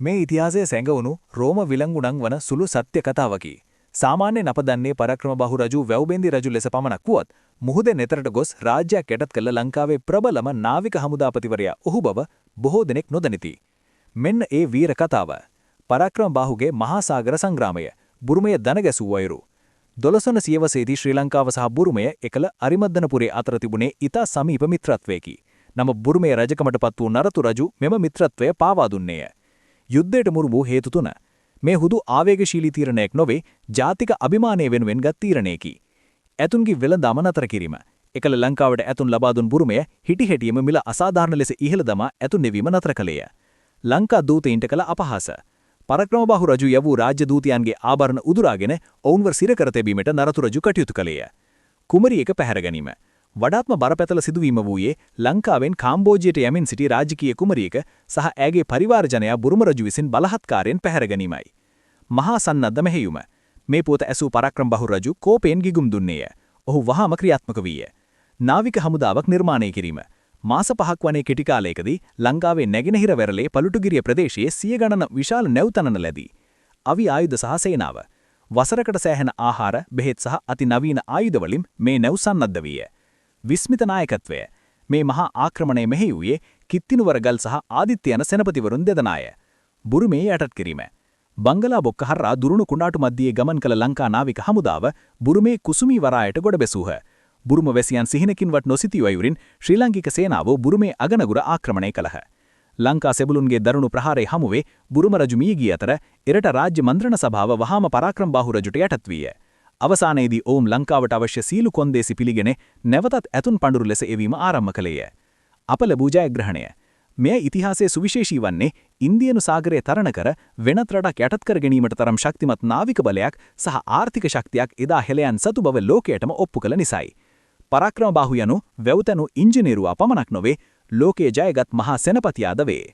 මේ ඉතිහාසයේ සැඟවුණු රෝම විලංගුණන් වන සුළු සත්‍ය කතාවකි. සාමාන්‍යයෙන් අප දන්නේ පරාක්‍රමබාහු රජු වැව්බෙන්දි රජු ලෙස පමණක් වුවත් මුහුදේ නෙතරට ගොස් රාජ්‍යයක් යටත් කළ ලංකාවේ ප්‍රබලම නාවික හමුදාපතිවරයා ඔහු බව බොහෝ දෙනෙක් නොදනිති. මෙන්න ඒ වීර කතාව. පරාක්‍රමබාහුගේ මහා සාගර සංග්‍රාමය. බුරුමය දනගැසූ අයුරු. 12 වන සියවසේදී ශ්‍රී ලංකාව සහ බුරුමය එකල අරිමද්දනපුරේ අතර තිබුණේ ඉතා සමීප මිත්‍රත්වයකි. නම බුරුමේ රජකමටපත් වූ නරතු රජු මෙම මිත්‍රත්වය පාවා දුන්නේය. යුද්ධයට මුරු වූ හේතු තුන. මේ හුදු ආවේගශීලී තීරණයක් නොවේ ජාතික අභිමානය වෙනුවෙන් ගත් තීරණයකි. ඇතුන්ගේ වෙළඳාම නතර කිරීම. එකල ලංකාවට ඇතුන් ලබා දුන් බුරුමය හිටිහැටියම මිල අසාධාරණ ලෙස ඉහළ දමා ඇතුන් නෙවීම නතර කළේය. ලංකා දූතයින්ට කළ අපහාස. පරාක්‍රමබාහු රජු යවූ රාජ්‍ය දූතයන්ගේ ආභරණ උදුරාගෙන ඔවුන්ව සිර කර තැබීමට නරතු රජු කටයුතු කළේය. කුමරියක පැහැර ගැනීම. වඩාත්ම බරපතල සිදුවීම වූයේ ලංකාවෙන් කාම්බෝජයට යමින් සිටි රාජකීය කුමරියක සහ ඇගේ පරිවාරජනයා බුරුම රජු විසින් බලහත්කාරයෙන් පැහැර ගැනීමයි. මහා සන්නද්ධ මෙහෙයුම. මේ පුවත ඇසූ පරාක්‍රමබාහු රජු කෝපයෙන් ගිගුම් දුන්නේය. ඔහු වහාම ක්‍රියාත්මක වීය. නාවික හමුදාවක් නිර්මාණය කිරීම. මාස 5ක් වනේ කෙටි කාලයකදී ලංකාවේ නැගෙනහිර වෙරළේ පළුටුගිරිය ප්‍රදේශයේ 100 ගණන විශාල නැව්තනන ලැබී. අවි ආයුධ සහ සේනාව. වසරකට සෑහෙන ආහාර, බෙහෙත් සහ අතිනවීන ආයුධ වලින් මේ නැව් සන්නද්ධ විය. විස්මිත නායකත්වය. මේ මහා ආක්‍රමණය මෙහෙයුවේ කිත්තිනුවරගල් සහ ආදිත්‍ය යන සෙනපතිවරුන් දෙදෙනාය. බුරුමේ යටත් කිරීම. බංගලා බොක්ක හරහා දුරුණු කුණාටු මැදියේ ගමන් කළ ලංකා නාවික හමුදාව බුරුමේ කුසුමී වරායට ගොඩ බැසූහ. බුරුම වැසියන් සිහිනකින්වත් නොසිතිය අයුරින් ශ්‍රී ලාංකික සේනාව බුරුමේ අගනගුර ආක්‍රමණය කළහ. ලංකා සෙබළුන්ගේ දරුණු ප්‍රහාරයේ හමුවේ බුරුම රජු මිය ගිය අතර එරට රාජ්‍ය මන්ත්‍රණ සභාව වහාම පරාක්‍රමබාහු රජුට යටත් විය. අවසානයේදී ඔවුන් ලංකාවට අවශ්‍ය සීලු කොන්දේසි පිළිගෙන නැවතත් ඇතුන් පඬුරු ලෙස එවීම ආරම්භ කළේය. අප ලැබූ ජයග්‍රහණය. මෙය ඉතිහාසයේ සුවිශේෂී වන්නේ ඉන්දියානු සාගරයේ තරණ කර වෙනත් රටක් යටත් කර ගැනීමට තරම් ශක්තිමත් නාවික බලයක් සහ ආර්ථික ශක්තියක් එදා හෙළයන් සතු බව ලෝකයටම ඔප්පු කළ නිසායි. පරාක්‍රමබාහු යනු වැව්තැනු ඉංජිනේරුවා පමණක් නොවේ ලෝකයේ ජයගත් මහා සෙනපතියාද වේ.